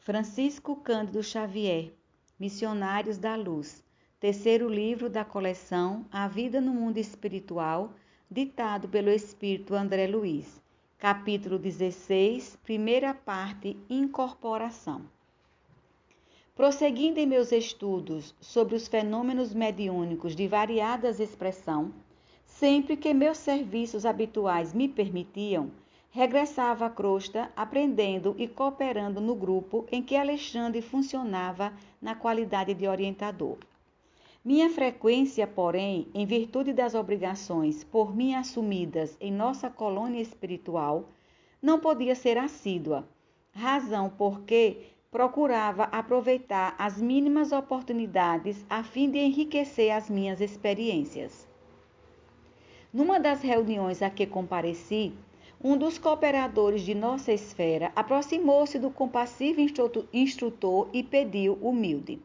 Francisco Cândido Xavier, Missionários da Luz, terceiro livro da coleção A Vida no Mundo Espiritual, ditado pelo Espírito André Luiz, capítulo 16, primeira parte, Incorporação. Prosseguindo em meus estudos sobre os fenômenos mediúnicos de variadas expressão, sempre que meus serviços habituais me permitiam, regressava à crosta, aprendendo e cooperando no grupo em que Alexandre funcionava na qualidade de orientador. Minha frequência, porém, em virtude das obrigações por mim assumidas em nossa colônia espiritual, não podia ser assídua, razão porque procurava aproveitar as mínimas oportunidades a fim de enriquecer as minhas experiências. Numa das reuniões a que compareci, um dos cooperadores de nossa esfera aproximou-se do compassivo instrutor e pediu humilde: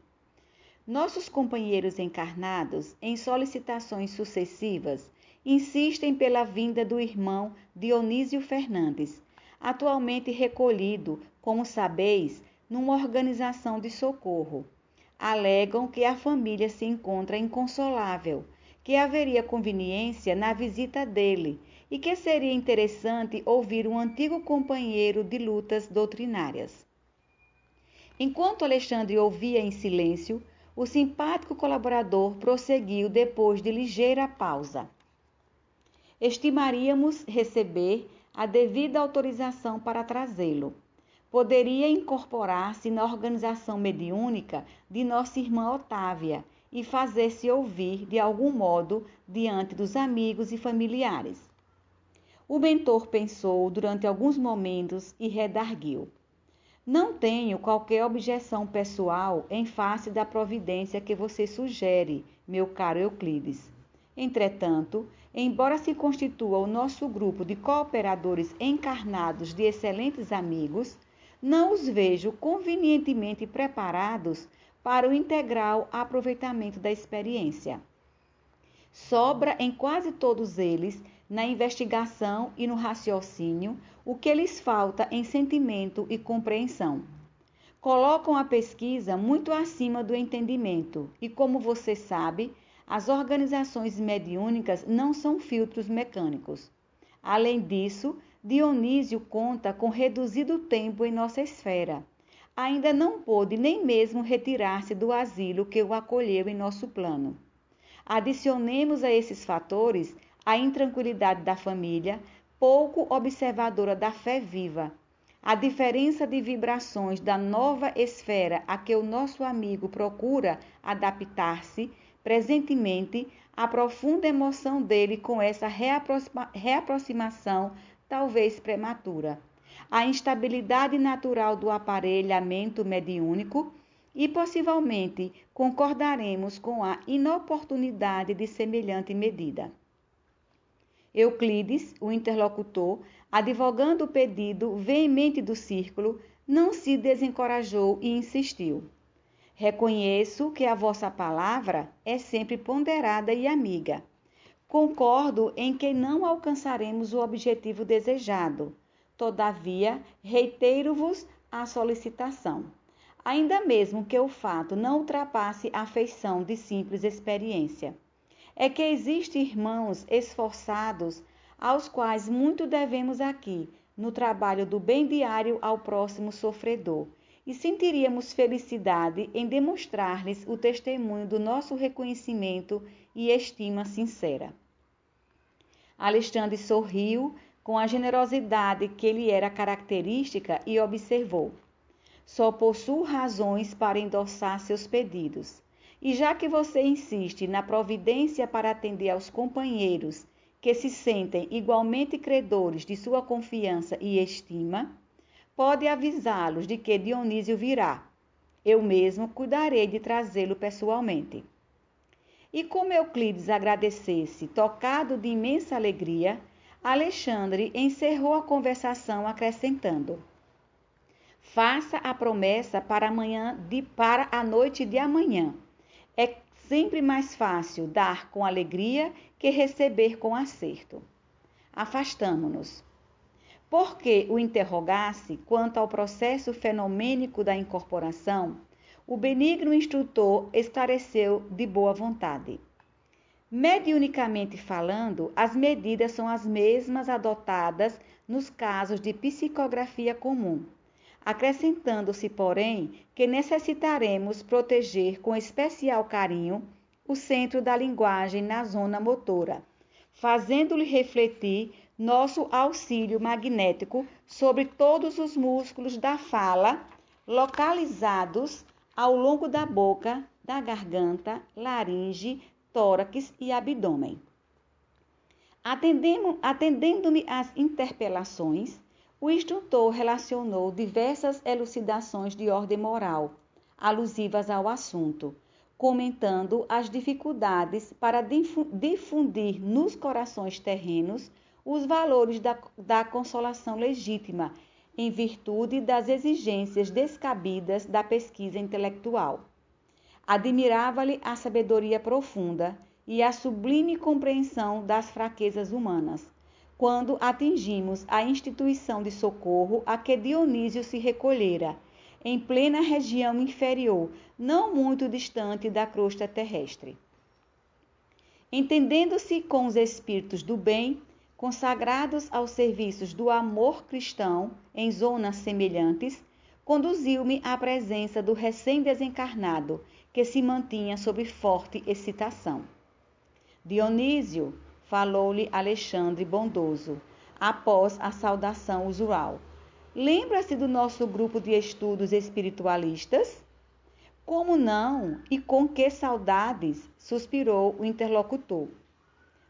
nossos companheiros encarnados, em solicitações sucessivas, insistem pela vinda do irmão Dionísio Fernandes, atualmente recolhido, como sabeis, numa organização de socorro. Alegam que a família se encontra inconsolável, que haveria conveniência na visita dele e que seria interessante ouvir um antigo companheiro de lutas doutrinárias. Enquanto Alexandre ouvia em silêncio, o simpático colaborador prosseguiu depois de ligeira pausa. Estimaríamos receber a devida autorização para trazê-lo. Poderia incorporar-se na organização mediúnica de nossa irmã Otávia e fazer-se ouvir de algum modo diante dos amigos e familiares. O mentor pensou durante alguns momentos e redarguiu: não tenho qualquer objeção pessoal em face da providência que você sugere, meu caro Euclides. Entretanto, embora se constitua o nosso grupo de cooperadores encarnados de excelentes amigos, não os vejo convenientemente preparados para o integral aproveitamento da experiência. Sobra em quase todos eles, na investigação e no raciocínio, o que lhes falta em sentimento e compreensão. Colocam a pesquisa muito acima do entendimento e, como você sabe, as organizações mediúnicas não são filtros mecânicos. Além disso, Dionísio conta com reduzido tempo em nossa esfera. Ainda não pôde nem mesmo retirar-se do asilo que o acolheu em nosso plano. Adicionemos a esses fatores a intranquilidade da família, pouco observadora da fé viva, a diferença de vibrações da nova esfera a que o nosso amigo procura adaptar-se, presentemente, a profunda emoção dele com essa reaproximação, talvez prematura, a instabilidade natural do aparelhamento mediúnico e, possivelmente, concordaremos com a inoportunidade de semelhante medida. Euclides, o interlocutor, advogando o pedido veemente do círculo, não se desencorajou e insistiu. Reconheço que a vossa palavra é sempre ponderada e amiga. Concordo em que não alcançaremos o objetivo desejado. Todavia, reitero-vos a solicitação. Ainda mesmo que o fato não ultrapasse a feição de simples experiência. É que existem irmãos esforçados aos quais muito devemos aqui, no trabalho do bem diário ao próximo sofredor, e sentiríamos felicidade em demonstrar-lhes o testemunho do nosso reconhecimento e estima sincera. Alexandre sorriu com a generosidade que lhe era característica e observou: só possuo razões para endossar seus pedidos. E já que você insiste na providência para atender aos companheiros que se sentem igualmente credores de sua confiança e estima, pode avisá-los de que Dionísio virá. Eu mesmo cuidarei de trazê-lo pessoalmente. E como Euclides agradecesse, tocado de imensa alegria, Alexandre encerrou a conversação acrescentando: faça a promessa para a noite de amanhã. É sempre mais fácil dar com alegria que receber com acerto. Afastamo-nos. Porque o interrogasse quanto ao processo fenomênico da incorporação, o benigno instrutor esclareceu de boa vontade. Mediunicamente falando, as medidas são as mesmas adotadas nos casos de psicografia comum, acrescentando-se, porém, que necessitaremos proteger com especial carinho o centro da linguagem na zona motora, fazendo-lhe refletir nosso auxílio magnético sobre todos os músculos da fala localizados ao longo da boca, da garganta, laringe, tórax e abdômen. Atendendo-me às interpelações, o instrutor relacionou diversas elucidações de ordem moral, alusivas ao assunto, comentando as dificuldades para difundir nos corações terrenos os valores da consolação legítima, em virtude das exigências descabidas da pesquisa intelectual. Admirava-lhe a sabedoria profunda e a sublime compreensão das fraquezas humanas, quando atingimos a instituição de socorro a que Dionísio se recolhera, em plena região inferior, não muito distante da crosta terrestre. Entendendo-se com os espíritos do bem, consagrados aos serviços do amor cristão em zonas semelhantes, conduziu-me à presença do recém-desencarnado, que se mantinha sob forte excitação. Dionísio, falou-lhe Alexandre bondoso, após a saudação usual. Lembra-se do nosso grupo de estudos espiritualistas? Como não? E com que saudades? Suspirou o interlocutor.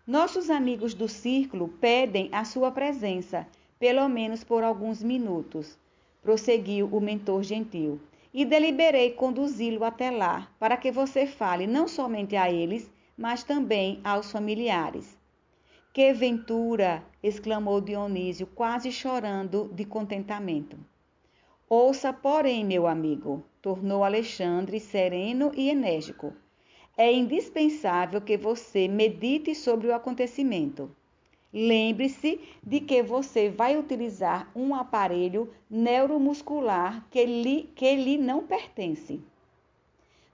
Nossos amigos do círculo pedem a sua presença, pelo menos por alguns minutos, prosseguiu o mentor gentil, e deliberei conduzi-lo até lá, para que você fale não somente a eles, mas também aos familiares. Que ventura! Exclamou Dionísio, quase chorando de contentamento. Ouça, porém, meu amigo, tornou Alexandre sereno e enérgico. É indispensável que você medite sobre o acontecimento. Lembre-se de que você vai utilizar um aparelho neuromuscular que lhe não pertence.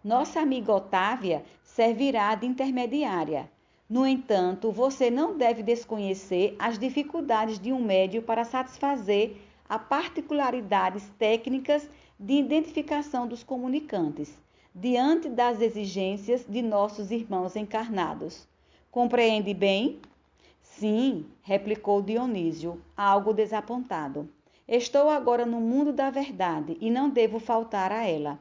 Nossa amiga Otávia servirá de intermediária. No entanto, você não deve desconhecer as dificuldades de um médium para satisfazer as particularidades técnicas de identificação dos comunicantes, diante das exigências de nossos irmãos encarnados. Compreende bem? Sim, replicou Dionísio, algo desapontado. Estou agora no mundo da verdade e não devo faltar a ela.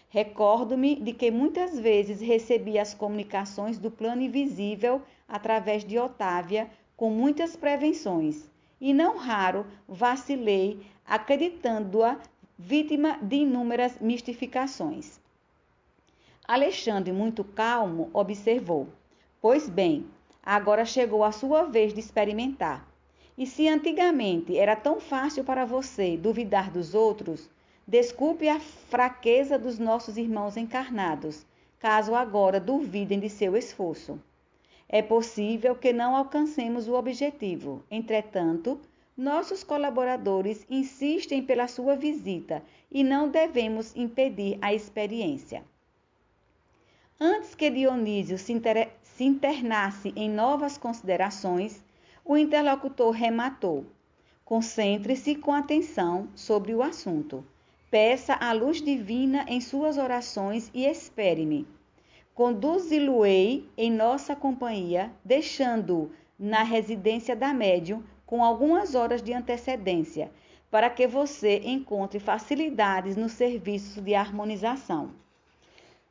Recordo-me de que muitas vezes recebi as comunicações do plano invisível através de Otávia com muitas prevenções, e não raro vacilei, acreditando-a vítima de inúmeras mistificações. Alexandre, muito calmo, observou. Pois bem, agora chegou a sua vez de experimentar. E se antigamente era tão fácil para você duvidar dos outros, desculpe a fraqueza dos nossos irmãos encarnados, caso agora duvidem de seu esforço. É possível que não alcancemos o objetivo. Entretanto, nossos colaboradores insistem pela sua visita e não devemos impedir a experiência. Antes que Dionísio se internasse em novas considerações, o interlocutor rematou. Concentre-se com atenção sobre o assunto. Peça a luz divina em suas orações e espere-me. Conduzi-lo-ei em nossa companhia, deixando-o na residência da médium com algumas horas de antecedência, para que você encontre facilidades no serviço de harmonização.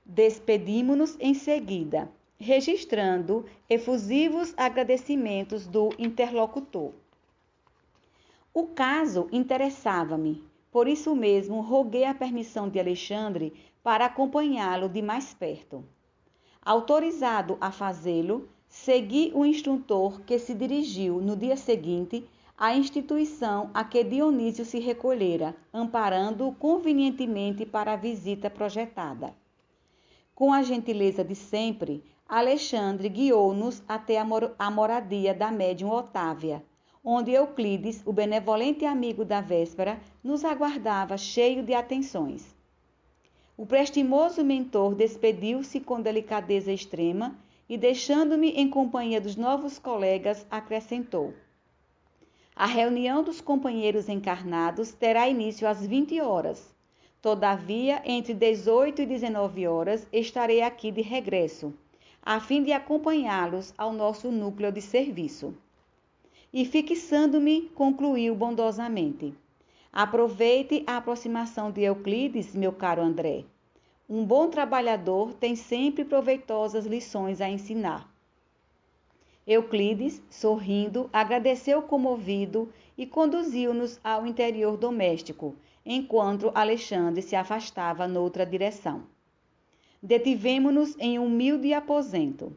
Despedimo-nos em seguida, registrando efusivos agradecimentos do interlocutor. O caso interessava-me, por isso mesmo roguei a permissão de Alexandre para acompanhá-lo de mais perto. Autorizado a fazê-lo, segui o instrutor que se dirigiu no dia seguinte à instituição a que Dionísio se recolhera, amparando-o convenientemente para a visita projetada. Com a gentileza de sempre, Alexandre guiou-nos até a moradia da médium Otávia, onde Euclides, o benevolente amigo da véspera, nos aguardava cheio de atenções. O prestimoso mentor despediu-se com delicadeza extrema e, deixando-me em companhia dos novos colegas, acrescentou: a reunião dos companheiros encarnados terá início às 20 horas. Todavia, entre 18 e 19 horas, estarei aqui de regresso, a fim de acompanhá-los ao nosso núcleo de serviço. E, fixando-me, concluiu bondosamente: aproveite a aproximação de Euclides, meu caro André. Um bom trabalhador tem sempre proveitosas lições a ensinar. Euclides, sorrindo, agradeceu comovido e conduziu-nos ao interior doméstico, enquanto Alexandre se afastava noutra direção. Detivemo-nos em um humilde aposento.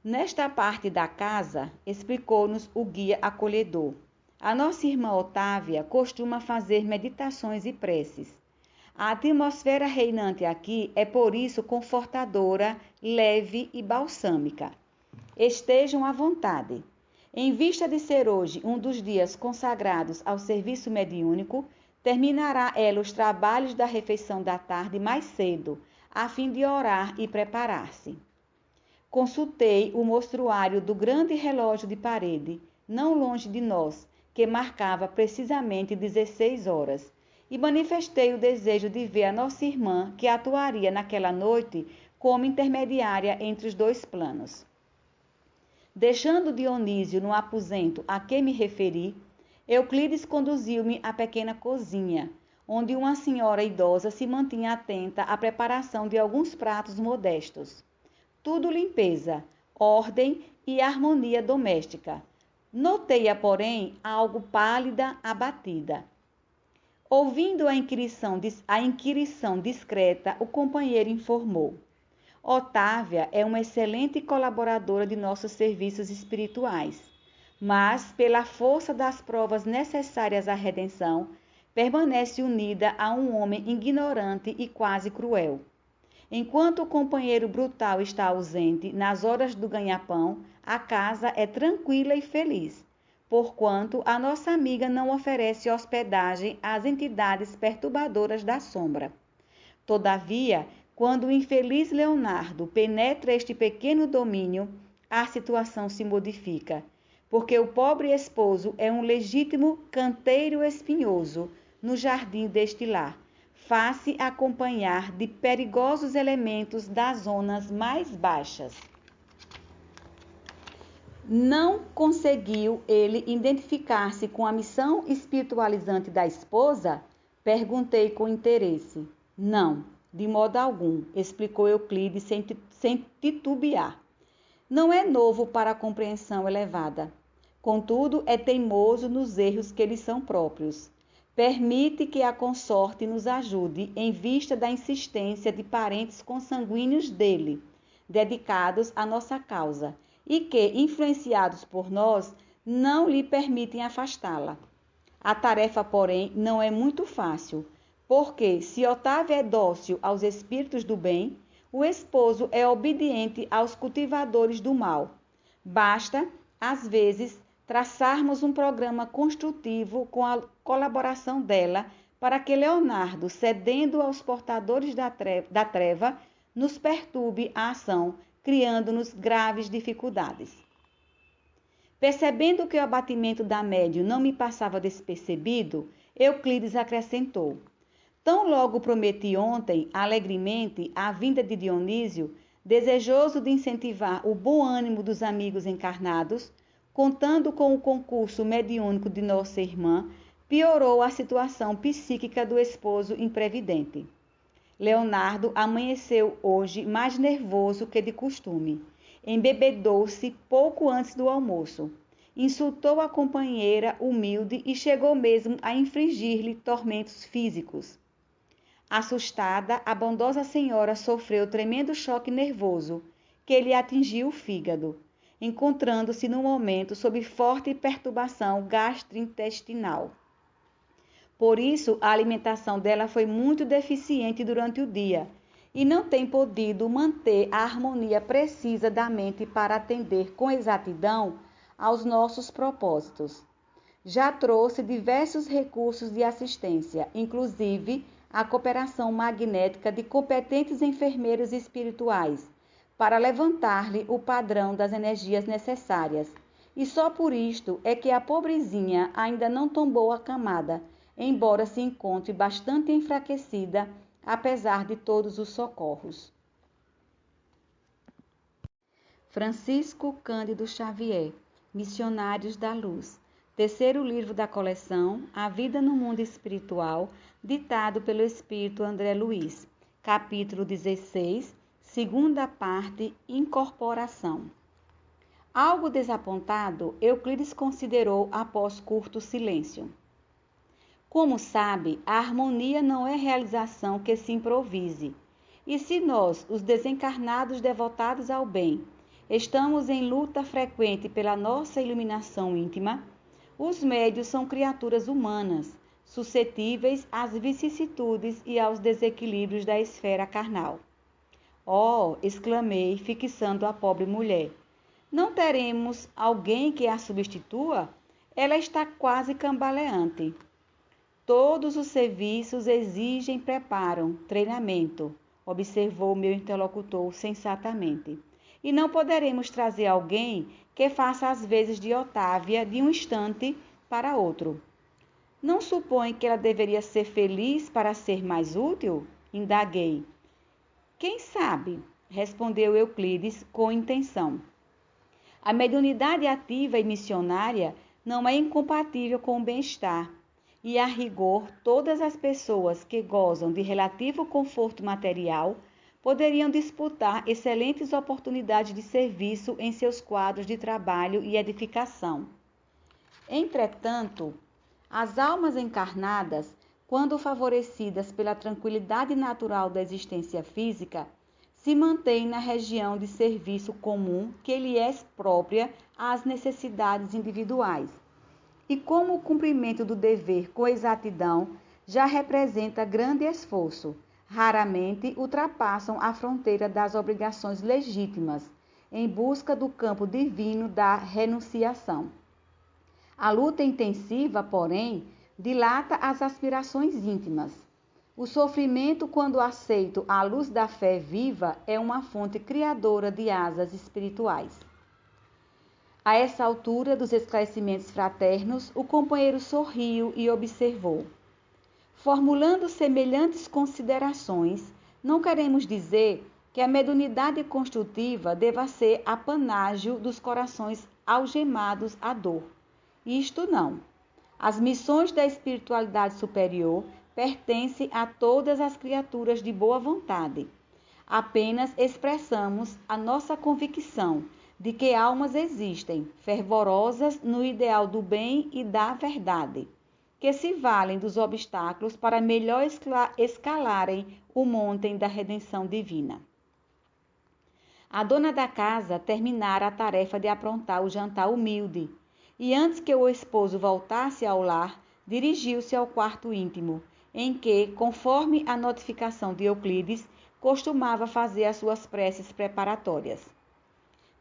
Nesta parte da casa, explicou-nos o guia acolhedor, a nossa irmã Otávia costuma fazer meditações e preces. A atmosfera reinante aqui é por isso confortadora, leve e balsâmica. Estejam à vontade. Em vista de ser hoje um dos dias consagrados ao serviço mediúnico, terminará ela os trabalhos da refeição da tarde mais cedo, a fim de orar e preparar-se. Consultei o mostruário do grande relógio de parede, não longe de nós, que marcava precisamente 16 horas, e manifestei o desejo de ver a nossa irmã, que atuaria naquela noite como intermediária entre os dois planos. Deixando Dionísio no aposento a que me referi, Euclides conduziu-me à pequena cozinha, onde uma senhora idosa se mantinha atenta à preparação de alguns pratos modestos. Tudo limpeza, ordem e harmonia doméstica. Notei-a, porém, algo pálida, abatida. Ouvindo a inquirição discreta, o companheiro informou: Otávia é uma excelente colaboradora de nossos serviços espirituais, mas, pela força das provas necessárias à redenção, permanece unida a um homem ignorante e quase cruel. Enquanto o companheiro brutal está ausente nas horas do ganha-pão, a casa é tranquila e feliz, porquanto a nossa amiga não oferece hospedagem às entidades perturbadoras da sombra. Todavia, quando o infeliz Leonardo penetra este pequeno domínio, a situação se modifica, porque o pobre esposo é um legítimo canteiro espinhoso no jardim deste lar, faz-se acompanhar de perigosos elementos das zonas mais baixas. Não conseguiu ele identificar-se com a missão espiritualizante da esposa? Perguntei com interesse. Não, de modo algum, explicou Euclides sem titubear. Não é novo para a compreensão elevada. Contudo, é teimoso nos erros que lhe são próprios. Permite que a consorte nos ajude em vista da insistência de parentes consanguíneos dele, dedicados à nossa causa, e que, influenciados por nós, não lhe permitem afastá-la. A tarefa, porém, não é muito fácil, porque, se Otávia é dócil aos espíritos do bem, o esposo é obediente aos cultivadores do mal. Basta, às vezes, traçarmos um programa construtivo com a colaboração dela para que Leonardo, cedendo aos portadores da treva, nos perturbe a ação, criando-nos graves dificuldades. Percebendo que o abatimento da médium não me passava despercebido, Euclides acrescentou: tão logo prometi ontem, alegremente, a vinda de Dionísio, desejoso de incentivar o bom ânimo dos amigos encarnados, contando com o concurso mediúnico de nossa irmã, piorou a situação psíquica do esposo imprevidente. Leonardo amanheceu hoje mais nervoso que de costume. Embebedou-se pouco antes do almoço. Insultou a companheira humilde e chegou mesmo a infligir-lhe tormentos físicos. Assustada, a bondosa senhora sofreu tremendo choque nervoso, que lhe atingiu o fígado, encontrando-se no momento sob forte perturbação gastrointestinal. Por isso, a alimentação dela foi muito deficiente durante o dia e não tem podido manter a harmonia precisa da mente para atender com exatidão aos nossos propósitos. Já trouxe diversos recursos de assistência, inclusive a cooperação magnética de competentes enfermeiros espirituais, para levantar-lhe o padrão das energias necessárias. E só por isto é que a pobrezinha ainda não tombou a camada, embora se encontre bastante enfraquecida, apesar de todos os socorros. Francisco Cândido Xavier, Missionários da Luz. Terceiro livro da coleção, A Vida no Mundo Espiritual, ditado pelo Espírito André Luiz. Capítulo 16, segunda parte, Incorporação. Algo desapontado, Euclides considerou após curto silêncio. Como sabe, a harmonia não é realização que se improvise. E se nós, os desencarnados devotados ao bem, estamos em luta frequente pela nossa iluminação íntima, os médios são criaturas humanas, suscetíveis às vicissitudes e aos desequilíbrios da esfera carnal. Oh, exclamei, fixando a pobre mulher. Não teremos alguém que a substitua? Ela está quase cambaleante. Todos os serviços exigem preparo, treinamento, observou meu interlocutor sensatamente. E não poderemos trazer alguém que faça as vezes de Otávia de um instante para outro. Não supõe que ela deveria ser feliz para ser mais útil? Indaguei. Quem sabe? Respondeu Euclides com intenção. A mediunidade ativa e missionária não é incompatível com o bem-estar, e a rigor todas as pessoas que gozam de relativo conforto material poderiam disputar excelentes oportunidades de serviço em seus quadros de trabalho e edificação. Entretanto, as almas encarnadas, quando favorecidas pela tranquilidade natural da existência física, se mantém na região de serviço comum que lhe é própria às necessidades individuais. E como o cumprimento do dever com exatidão já representa grande esforço, raramente ultrapassam a fronteira das obrigações legítimas, em busca do campo divino da renunciação. A luta intensiva, porém, dilata as aspirações íntimas. O sofrimento, quando aceito à luz da fé viva, é uma fonte criadora de asas espirituais. A essa altura dos esclarecimentos fraternos, o companheiro sorriu e observou. Formulando semelhantes considerações, não queremos dizer que a mediunidade construtiva deva ser apanágio dos corações algemados à dor. Isto não. As missões da espiritualidade superior pertence a todas as criaturas de boa vontade. Apenas expressamos a nossa convicção de que almas existem, fervorosas no ideal do bem e da verdade, que se valem dos obstáculos para melhor escalarem o monte da redenção divina. A dona da casa terminara a tarefa de aprontar o jantar humilde, e antes que o esposo voltasse ao lar, dirigiu-se ao quarto íntimo, em que, conforme a notificação de Euclides, costumava fazer as suas preces preparatórias.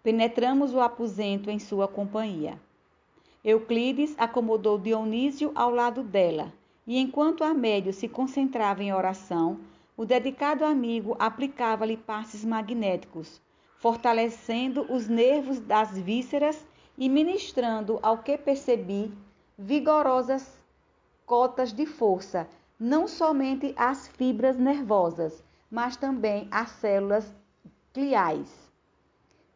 Penetramos o aposento em sua companhia. Euclides acomodou Dionísio ao lado dela, e enquanto a médium se concentrava em oração, o dedicado amigo aplicava-lhe passes magnéticos, fortalecendo os nervos das vísceras e ministrando, ao que percebi, vigorosas cotas de força, não somente às fibras nervosas, mas também às células gliais.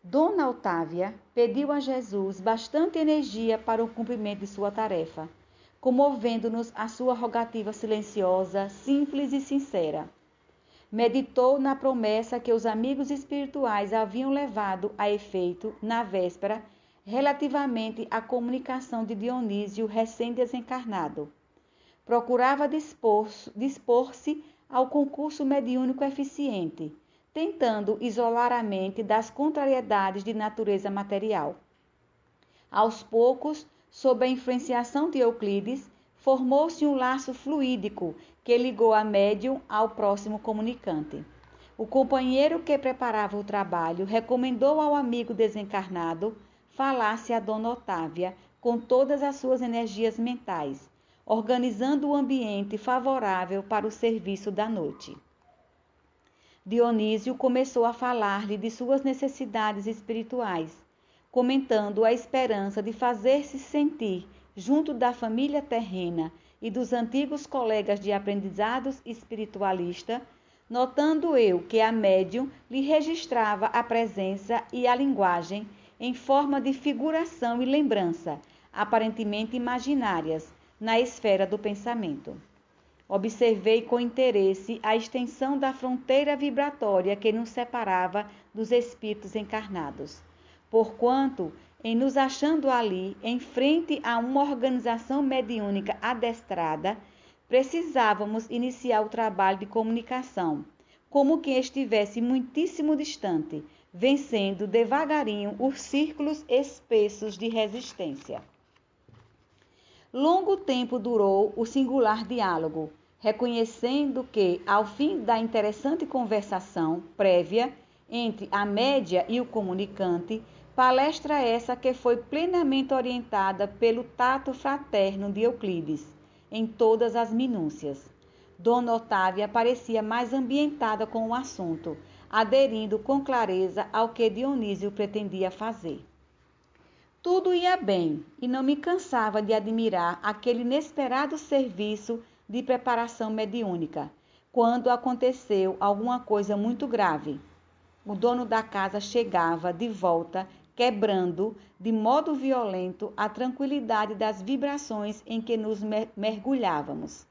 Dona Otávia pediu a Jesus bastante energia para o cumprimento de sua tarefa, comovendo-nos a sua rogativa silenciosa, simples e sincera. Meditou na promessa que os amigos espirituais haviam levado a efeito na véspera relativamente à comunicação de Dionísio recém-desencarnado. Procurava dispor-se ao concurso mediúnico eficiente, tentando isolar a mente das contrariedades de natureza material. Aos poucos, sob a influenciação de Euclides, formou-se um laço fluídico que ligou a médium ao próximo comunicante. O companheiro que preparava o trabalho recomendou ao amigo desencarnado falasse a Dona Otávia com todas as suas energias mentais, organizando o ambiente favorável para o serviço da noite. Dionísio começou a falar-lhe de suas necessidades espirituais, comentando a esperança de fazer-se sentir junto da família terrena e dos antigos colegas de aprendizados espiritualista, notando eu que a médium lhe registrava a presença e a linguagem em forma de figuração e lembrança, aparentemente imaginárias, na esfera do pensamento. Observei com interesse a extensão da fronteira vibratória que nos separava dos espíritos encarnados, porquanto, em nos achando ali, em frente a uma organização mediúnica adestrada, precisávamos iniciar o trabalho de comunicação, como quem estivesse muitíssimo distante, vencendo devagarinho os círculos espessos de resistência. Longo tempo durou o singular diálogo, reconhecendo que, ao fim da interessante conversação prévia entre a média e o comunicante, palestra essa que foi plenamente orientada pelo tato fraterno de Euclides, em todas as minúcias. Dona Otávia parecia mais ambientada com o assunto, aderindo com clareza ao que Dionísio pretendia fazer. Tudo ia bem, e não me cansava de admirar aquele inesperado serviço de preparação mediúnica, quando aconteceu alguma coisa muito grave. O dono da casa chegava de volta, quebrando de modo violento a tranquilidade das vibrações em que nos mergulhávamos.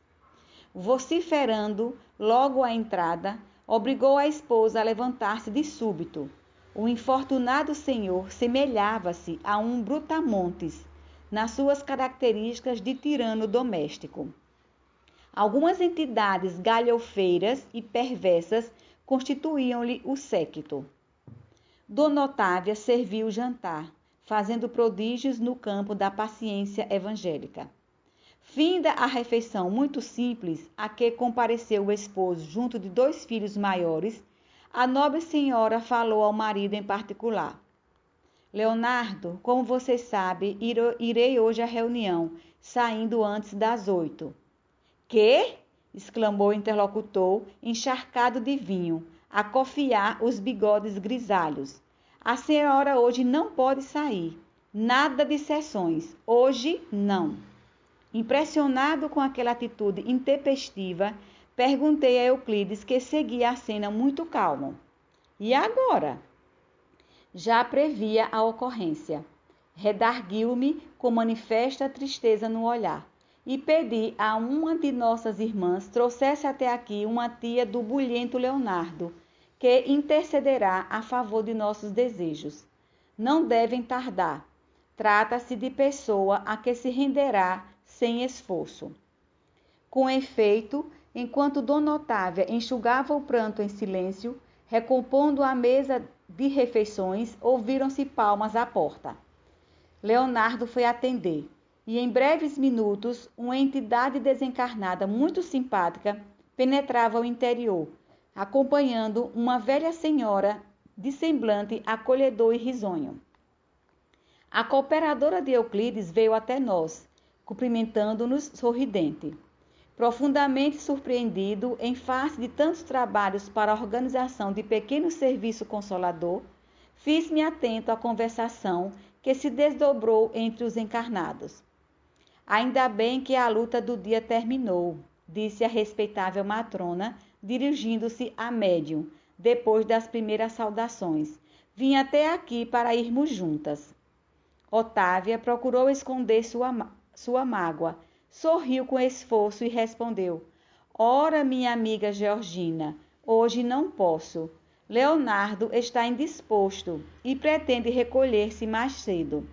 Vociferando logo à entrada, obrigou a esposa a levantar-se de súbito. O infortunado senhor semelhava-se a um brutamontes, nas suas características de tirano doméstico. Algumas entidades galhofeiras e perversas constituíam-lhe o séquito. Dona Otávia serviu o jantar, fazendo prodígios no campo da paciência evangélica. Finda a refeição muito simples, a que compareceu o esposo junto de 2 filhos maiores, a nobre senhora falou ao marido em particular. Leonardo, como você sabe, irei hoje à reunião, saindo antes das 8. Quê? Exclamou o interlocutor, encharcado de vinho, a cofiar os bigodes grisalhos. A senhora hoje não pode sair. Nada de sessões. Hoje, não. Impressionado com aquela atitude intempestiva, perguntei a Euclides, que seguia a cena muito calmo. E agora? Já previa a ocorrência. Redarguiu-me com manifesta tristeza no olhar e pedi a uma de nossas irmãs trouxesse até aqui uma tia do bulhento Leonardo, que intercederá a favor de nossos desejos. Não devem tardar. Trata-se de pessoa a que se renderá sem esforço. Com efeito, enquanto Dona Otávia enxugava o pranto em silêncio, recompondo a mesa de refeições, ouviram-se palmas à porta. Leonardo foi atender, e em breves minutos, uma entidade desencarnada muito simpática penetrava o interior, acompanhando uma velha senhora de semblante acolhedor e risonho. A cooperadora de Euclides veio até nós, cumprimentando-nos sorridente. Profundamente surpreendido em face de tantos trabalhos para a organização de pequeno serviço consolador, fiz-me atento à conversação que se desdobrou entre os encarnados. Ainda bem que a luta do dia terminou, disse a respeitável matrona, dirigindo-se à médium, depois das primeiras saudações. Vim até aqui para irmos juntas. Otávia procurou esconder sua mágoa, sorriu com esforço e respondeu: Ora, minha amiga Georgina, hoje não posso. Leonardo está indisposto e pretende recolher-se mais cedo.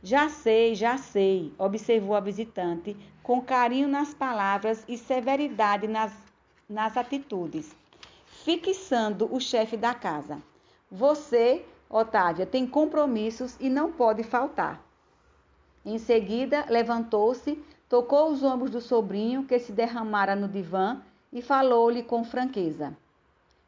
Já sei, observou a visitante, com carinho nas palavras e severidade nas atitudes, fixando o chefe da casa. Você, Otávia, tem compromissos e não pode faltar. Em seguida, levantou-se, tocou os ombros do sobrinho, que se derramara no divã, e falou-lhe com franqueza.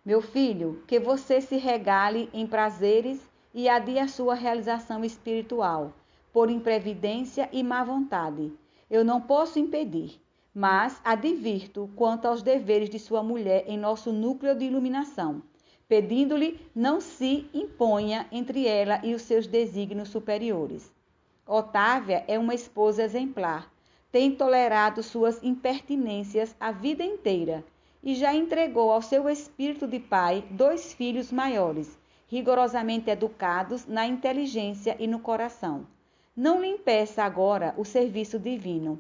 Meu filho, que você se regale em prazeres e adia sua realização espiritual, por imprevidência e má vontade. Eu não posso impedir, mas advirto quanto aos deveres de sua mulher em nosso núcleo de iluminação, pedindo-lhe não se imponha entre ela e os seus desígnios superiores. Otávia é uma esposa exemplar, tem tolerado suas impertinências a vida inteira e já entregou ao seu espírito de pai 2 filhos maiores, rigorosamente educados na inteligência e no coração. Não lhe impeça agora o serviço divino.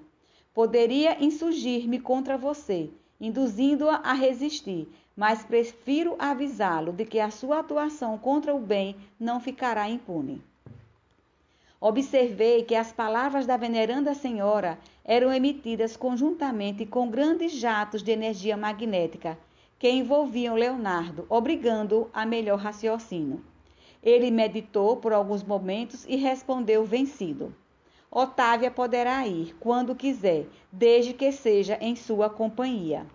Poderia insurgir-me contra você, induzindo-a a resistir, mas prefiro avisá-lo de que a sua atuação contra o bem não ficará impune. Observei que as palavras da veneranda senhora eram emitidas conjuntamente com grandes jatos de energia magnética que envolviam Leonardo, obrigando-o a melhor raciocínio. Ele meditou por alguns momentos e respondeu vencido. Otávia poderá ir quando quiser, desde que seja em sua companhia.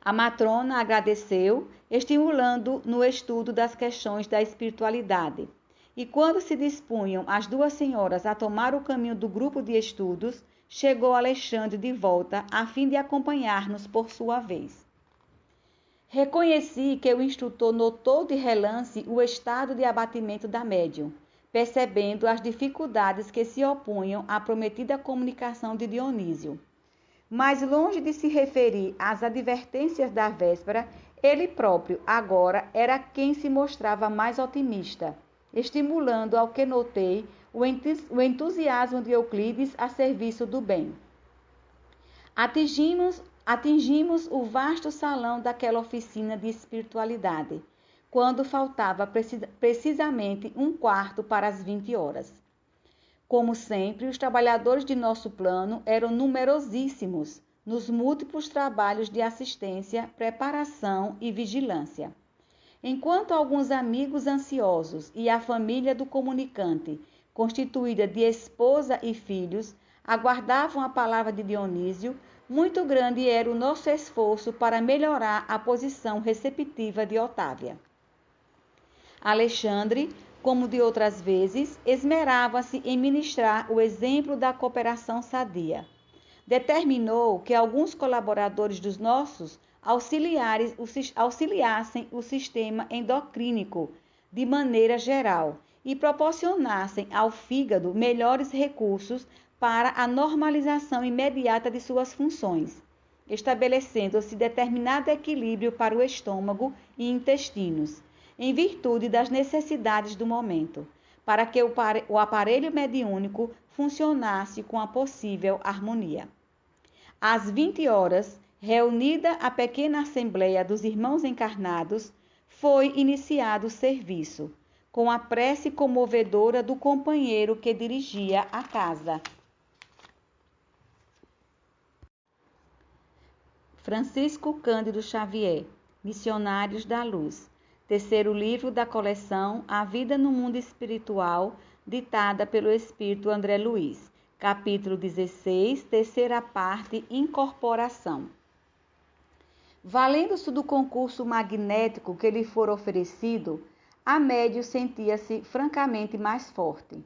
A matrona agradeceu, estimulando no estudo das questões da espiritualidade. E quando se dispunham as 2 senhoras a tomar o caminho do grupo de estudos, chegou Alexandre de volta a fim de acompanhar-nos por sua vez. Reconheci que o instrutor notou de relance o estado de abatimento da médium, percebendo as dificuldades que se opunham à prometida comunicação de Dionísio. Mas longe de se referir às advertências da véspera, ele próprio agora era quem se mostrava mais otimista, estimulando ao que notei o entusiasmo de Euclides a serviço do bem. Atingimos o vasto salão daquela oficina de espiritualidade, quando faltava precisamente 1/4 para as 20 horas. Como sempre, os trabalhadores de nosso plano eram numerosíssimos nos múltiplos trabalhos de assistência, preparação e vigilância. Enquanto alguns amigos ansiosos e a família do comunicante, constituída de esposa e filhos, aguardavam a palavra de Dionísio, muito grande era o nosso esforço para melhorar a posição receptiva de Otávia. Alexandre, como de outras vezes, esmerava-se em ministrar o exemplo da cooperação sadia. Determinou que alguns colaboradores dos nossos auxiliassem o sistema endocrínico de maneira geral e proporcionassem ao fígado melhores recursos para a normalização imediata de suas funções, estabelecendo-se determinado equilíbrio para o estômago e intestinos, em virtude das necessidades do momento, para que o aparelho mediúnico funcionasse com a possível harmonia. Às 20 horas, reunida a pequena assembleia dos irmãos encarnados, foi iniciado o serviço, com a prece comovedora do companheiro que dirigia a casa. Francisco Cândido Xavier, Missionários da Luz, 3º livro da coleção A Vida no Mundo Espiritual, ditada pelo Espírito André Luiz, capítulo 16, 3ª parte, Incorporação. Valendo-se do concurso magnético que lhe fora oferecido, a médium sentia-se francamente mais forte.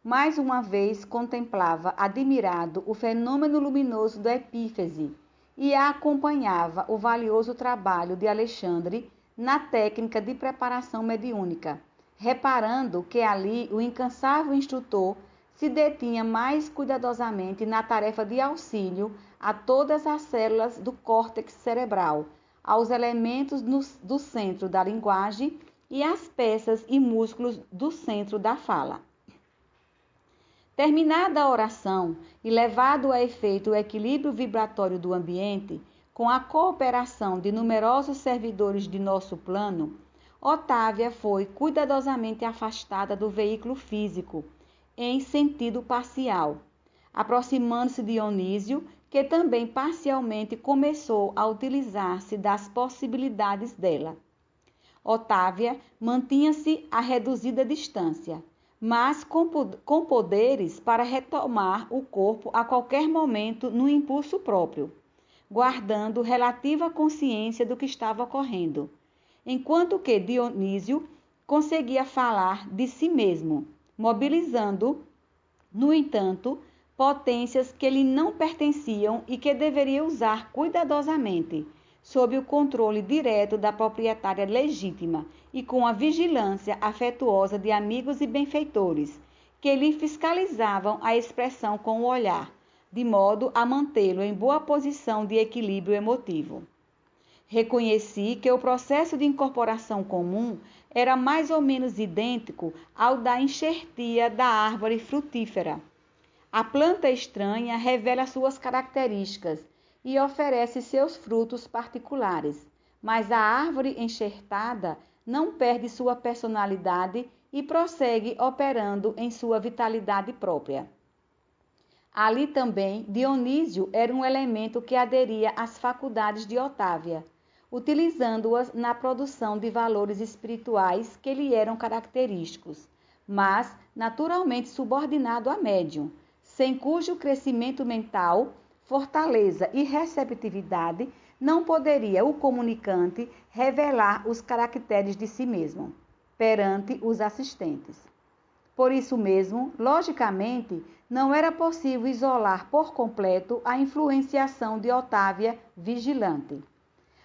Mais uma vez contemplava admirado o fenômeno luminoso da epífise e a acompanhava o valioso trabalho de Alexandre na técnica de preparação mediúnica, reparando que ali o incansável instrutor se detinha mais cuidadosamente na tarefa de auxílio a todas as células do córtex cerebral, aos elementos do centro da linguagem e às peças e músculos do centro da fala. Terminada a oração e levado a efeito o equilíbrio vibratório do ambiente, com a cooperação de numerosos servidores de nosso plano, Otávia foi cuidadosamente afastada do veículo físico, em sentido parcial, aproximando-se de Dionísio, que também parcialmente começou a utilizar-se das possibilidades dela. Otávia mantinha-se a reduzida distância, mas com poderes para retomar o corpo a qualquer momento no impulso próprio, guardando relativa consciência do que estava ocorrendo, enquanto que Dionísio conseguia falar de si mesmo, mobilizando, no entanto, potências que lhe não pertenciam e que deveria usar cuidadosamente, sob o controle direto da proprietária legítima e com a vigilância afetuosa de amigos e benfeitores, que lhe fiscalizavam a expressão com o olhar, de modo a mantê-lo em boa posição de equilíbrio emotivo. Reconheci que o processo de incorporação comum era mais ou menos idêntico ao da enxertia da árvore frutífera. A planta estranha revela suas características e oferece seus frutos particulares, mas a árvore enxertada não perde sua personalidade e prossegue operando em sua vitalidade própria. Ali também, Dionísio era um elemento que aderia às faculdades de Otávia, utilizando-as na produção de valores espirituais que lhe eram característicos, mas naturalmente subordinado a médium, sem cujo crescimento mental, fortaleza e receptividade não poderia o comunicante revelar os caracteres de si mesmo perante os assistentes. Por isso mesmo, logicamente, não era possível isolar por completo a influenciação de Otávia vigilante.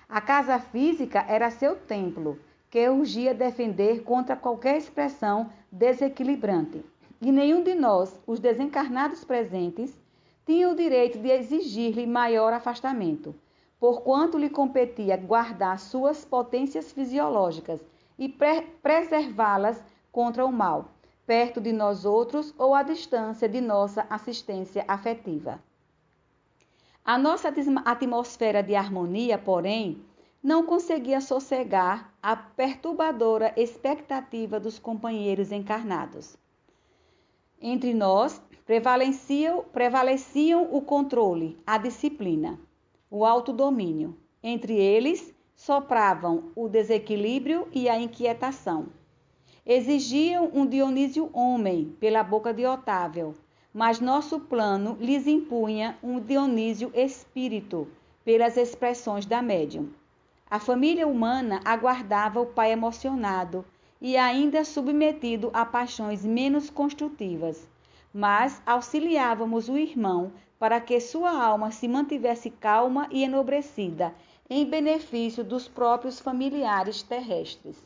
A casa física era seu templo, que urgia defender contra qualquer expressão desequilibrante. E nenhum de nós, os desencarnados presentes, tinha o direito de exigir-lhe maior afastamento, porquanto lhe competia guardar suas potências fisiológicas e preservá-las contra o mal, perto de nós outros ou à distância de nossa assistência afetiva. A nossa atmosfera de harmonia, porém, não conseguia sossegar a perturbadora expectativa dos companheiros encarnados. Entre nós prevaleciam o controle, a disciplina, o autodomínio. Entre eles sopravam o desequilíbrio e a inquietação. Exigiam um Dionísio homem pela boca de Otávio, mas nosso plano lhes impunha um Dionísio espírito pelas expressões da médium. A família humana aguardava o pai emocionado e ainda submetido a paixões menos construtivas, mas auxiliávamos o irmão para que sua alma se mantivesse calma e enobrecida em benefício dos próprios familiares terrestres.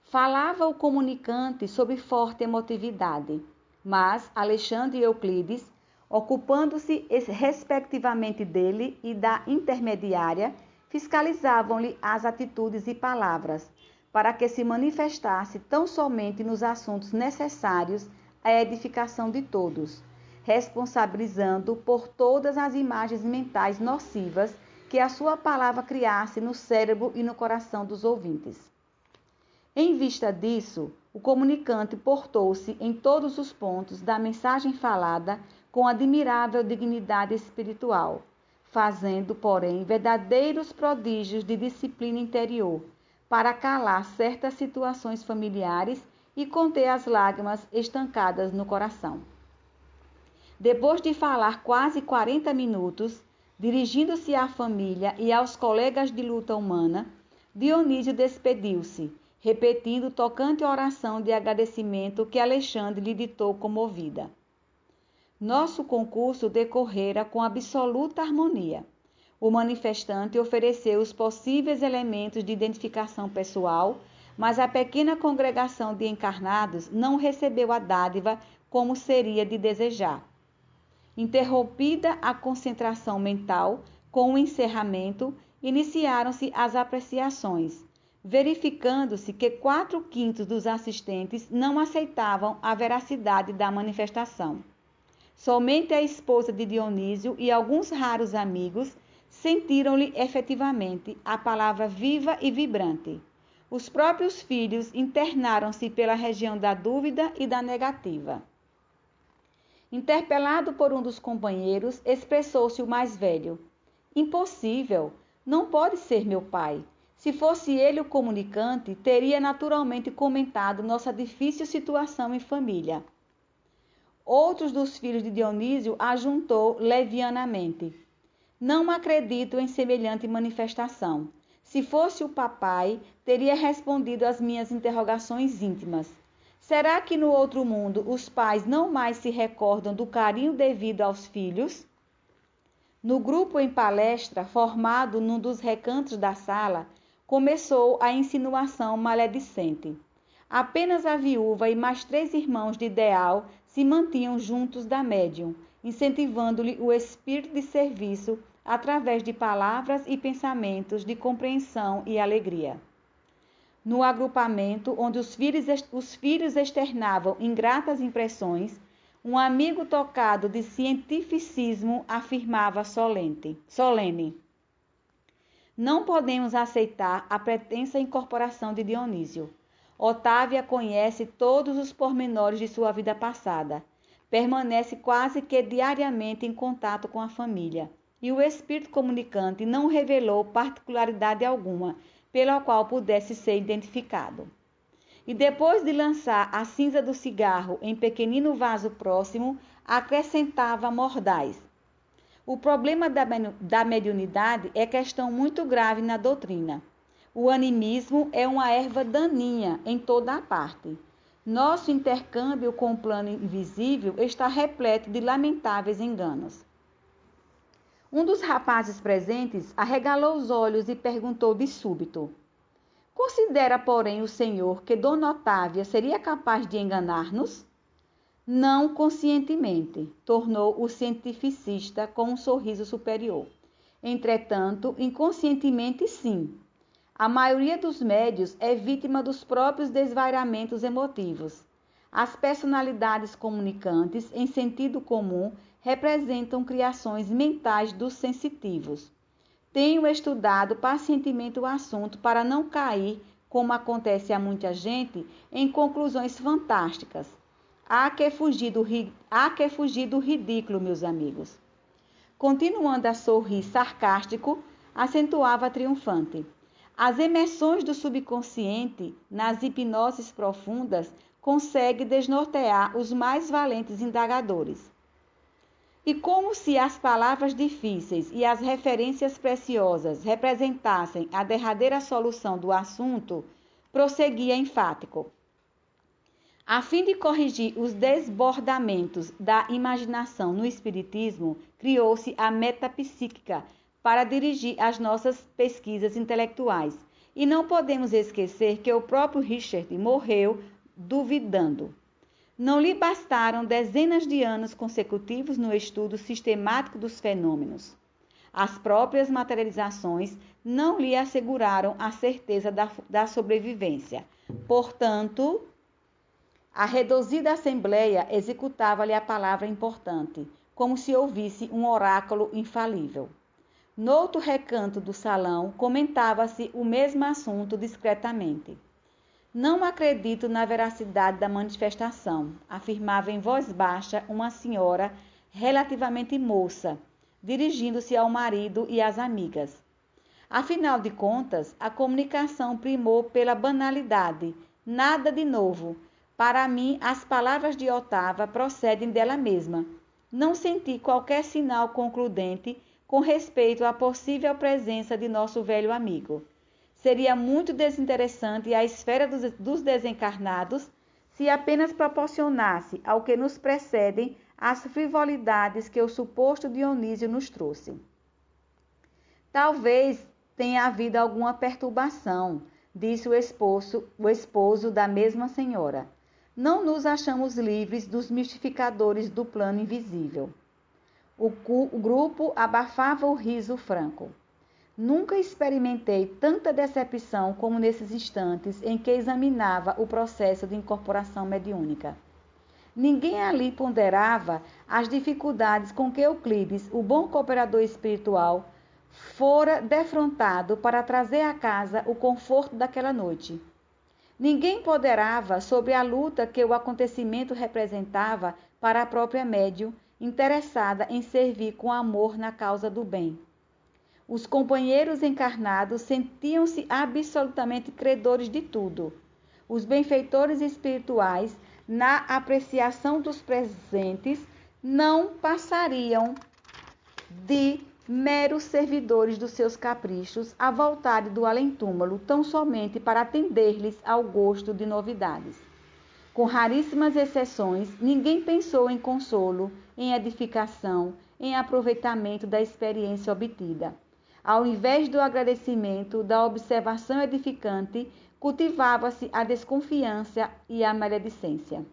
Falava o comunicante sob forte emotividade, mas Alexandre e Euclides, ocupando-se respectivamente dele e da intermediária, fiscalizavam-lhe as atitudes e palavras, para que se manifestasse tão somente nos assuntos necessários à edificação de todos, responsabilizando por todas as imagens mentais nocivas que a sua palavra criasse no cérebro e no coração dos ouvintes. Em vista disso, o comunicante portou-se em todos os pontos da mensagem falada com admirável dignidade espiritual, fazendo, porém, verdadeiros prodígios de disciplina interior, para calar certas situações familiares e conter as lágrimas estancadas no coração. Depois de falar quase 40 minutos, dirigindo-se à família e aos colegas de luta humana, Dionísio despediu-se, repetindo tocante oração de agradecimento que Alexandre lhe ditou comovida. Nosso concurso decorrera com absoluta harmonia. O manifestante ofereceu os possíveis elementos de identificação pessoal, mas a pequena congregação de encarnados não recebeu a dádiva como seria de desejar. Interrompida a concentração mental, com o encerramento, iniciaram-se as apreciações, verificando-se que 4/5 dos assistentes não aceitavam a veracidade da manifestação. Somente a esposa de Dionísio e alguns raros amigos sentiram-lhe efetivamente a palavra viva e vibrante. Os próprios filhos internaram-se pela região da dúvida e da negativa. Interpelado por um dos companheiros, expressou-se o mais velho. Impossível, não pode ser meu pai. Se fosse ele o comunicante, teria naturalmente comentado nossa difícil situação em família. Outros dos filhos de Dionísio ajuntou levianamente. Não acredito em semelhante manifestação. Se fosse o papai, teria respondido às minhas interrogações íntimas. Será que no outro mundo os pais não mais se recordam do carinho devido aos filhos? No grupo em palestra, formado num dos recantos da sala, começou a insinuação maledicente. Apenas a viúva e mais 3 irmãos de ideal se mantinham juntos da médium, incentivando-lhe o espírito de serviço através de palavras e pensamentos de compreensão e alegria. No agrupamento, onde os filhos externavam ingratas impressões, um amigo tocado de cientificismo afirmava solene: não podemos aceitar a pretensa incorporação de Dionísio. Otávia conhece todos os pormenores de sua vida passada. Permanece quase que diariamente em contato com a família. E o espírito comunicante não revelou particularidade alguma pela qual pudesse ser identificado. E depois de lançar a cinza do cigarro em pequenino vaso próximo, acrescentava mordaz: o problema da mediunidade é questão muito grave na doutrina. O animismo é uma erva daninha em toda a parte. Nosso intercâmbio com o plano invisível está repleto de lamentáveis enganos. Um dos rapazes presentes arregalou os olhos e perguntou de súbito: considera, porém, o senhor que Dona Otávia seria capaz de enganar-nos? Não conscientemente, tornou o cientificista com um sorriso superior. Entretanto, inconscientemente, sim. A maioria dos médios é vítima dos próprios desvairamentos emotivos. As personalidades comunicantes, em sentido comum, representam criações mentais dos sensitivos. Tenho estudado pacientemente o assunto para não cair, como acontece a muita gente, em conclusões fantásticas. Há que fugir do ridículo, meus amigos. Continuando a sorrir sarcástico, acentuava triunfante: as emersões do subconsciente nas hipnoses profundas conseguem desnortear os mais valentes indagadores. E como se as palavras difíceis e as referências preciosas representassem a derradeira solução do assunto, prosseguia enfático: a fim de corrigir os desbordamentos da imaginação no espiritismo, criou-se a metapsíquica para dirigir as nossas pesquisas intelectuais. E não podemos esquecer que o próprio Richard morreu duvidando. Não lhe bastaram dezenas de anos consecutivos no estudo sistemático dos fenômenos. As próprias materializações não lhe asseguraram a certeza da sobrevivência. Portanto, a reduzida assembleia executava-lhe a palavra importante, como se ouvisse um oráculo infalível. Noutro recanto do salão, comentava-se o mesmo assunto discretamente. Não acredito na veracidade da manifestação, afirmava em voz baixa uma senhora relativamente moça, dirigindo-se ao marido e às amigas. Afinal de contas, a comunicação primou pela banalidade, nada de novo. Para mim, as palavras de Otávia procedem dela mesma. Não senti qualquer sinal concludente com respeito à possível presença de nosso velho amigo. Seria muito desinteressante a esfera dos desencarnados se apenas proporcionasse ao que nos precedem as frivolidades que o suposto Dionísio nos trouxe. Talvez tenha havido alguma perturbação, disse o esposo da mesma senhora. Não nos achamos livres dos mistificadores do plano invisível. O grupo abafava o riso franco. Nunca experimentei tanta decepção como nesses instantes em que examinava o processo de incorporação mediúnica. Ninguém ali ponderava as dificuldades com que Euclides, o bom cooperador espiritual, fora defrontado para trazer à casa o conforto daquela noite. Ninguém ponderava sobre a luta que o acontecimento representava para a própria médium, interessada em servir com amor na causa do bem. Os companheiros encarnados sentiam-se absolutamente credores de tudo. Os benfeitores espirituais, na apreciação dos presentes, não passariam de meros servidores dos seus caprichos, a voltarem do além-túmulo tão somente para atender-lhes ao gosto de novidades. Com raríssimas exceções, ninguém pensou em consolo, em edificação, em aproveitamento da experiência obtida. Ao invés do agradecimento, da observação edificante, cultivava-se a desconfiança e a maledicência.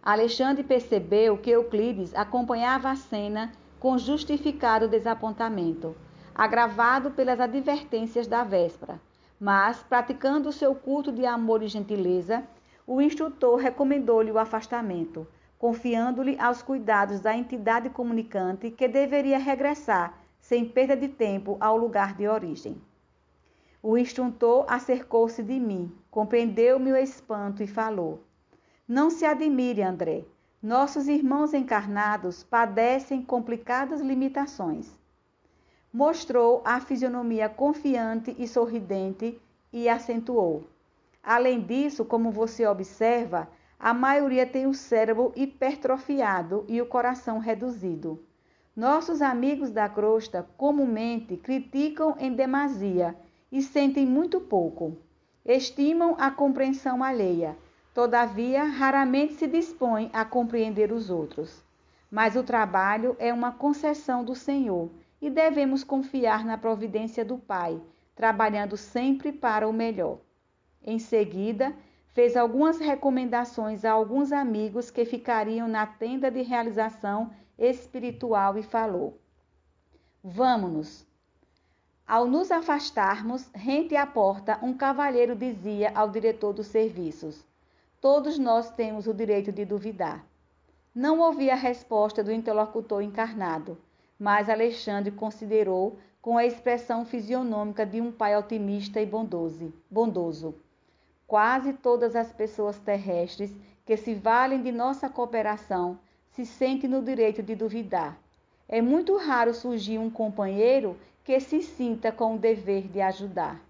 Alexandre percebeu que Euclides acompanhava a cena com justificado desapontamento, agravado pelas advertências da véspera, mas, praticando o seu culto de amor e gentileza, o instrutor recomendou-lhe o afastamento, confiando-lhe aos cuidados da entidade comunicante que deveria regressar, sem perda de tempo, ao lugar de origem. O instrutor acercou-se de mim, compreendeu meu espanto e falou: Não se admire, André. Nossos irmãos encarnados padecem complicadas limitações. Mostrou a fisionomia confiante e sorridente e acentuou: Além disso, como você observa, a maioria tem o cérebro hipertrofiado e o coração reduzido. Nossos amigos da crosta comumente criticam em demasia e sentem muito pouco. Estimam a compreensão alheia, todavia raramente se dispõem a compreender os outros. Mas o trabalho é uma concessão do Senhor e devemos confiar na providência do Pai, trabalhando sempre para o melhor. Em seguida, fez algumas recomendações a alguns amigos que ficariam na tenda de realização espiritual e falou: Vamo-nos. Ao nos afastarmos, rente à porta, um cavalheiro dizia ao diretor dos serviços: Todos nós temos o direito de duvidar. Não ouvi a resposta do interlocutor encarnado, mas Alexandre considerou com a expressão fisionômica de um pai otimista e bondoso. Quase todas as pessoas terrestres que se valem de nossa cooperação se sentem no direito de duvidar. É muito raro surgir um companheiro que se sinta com o dever de ajudar.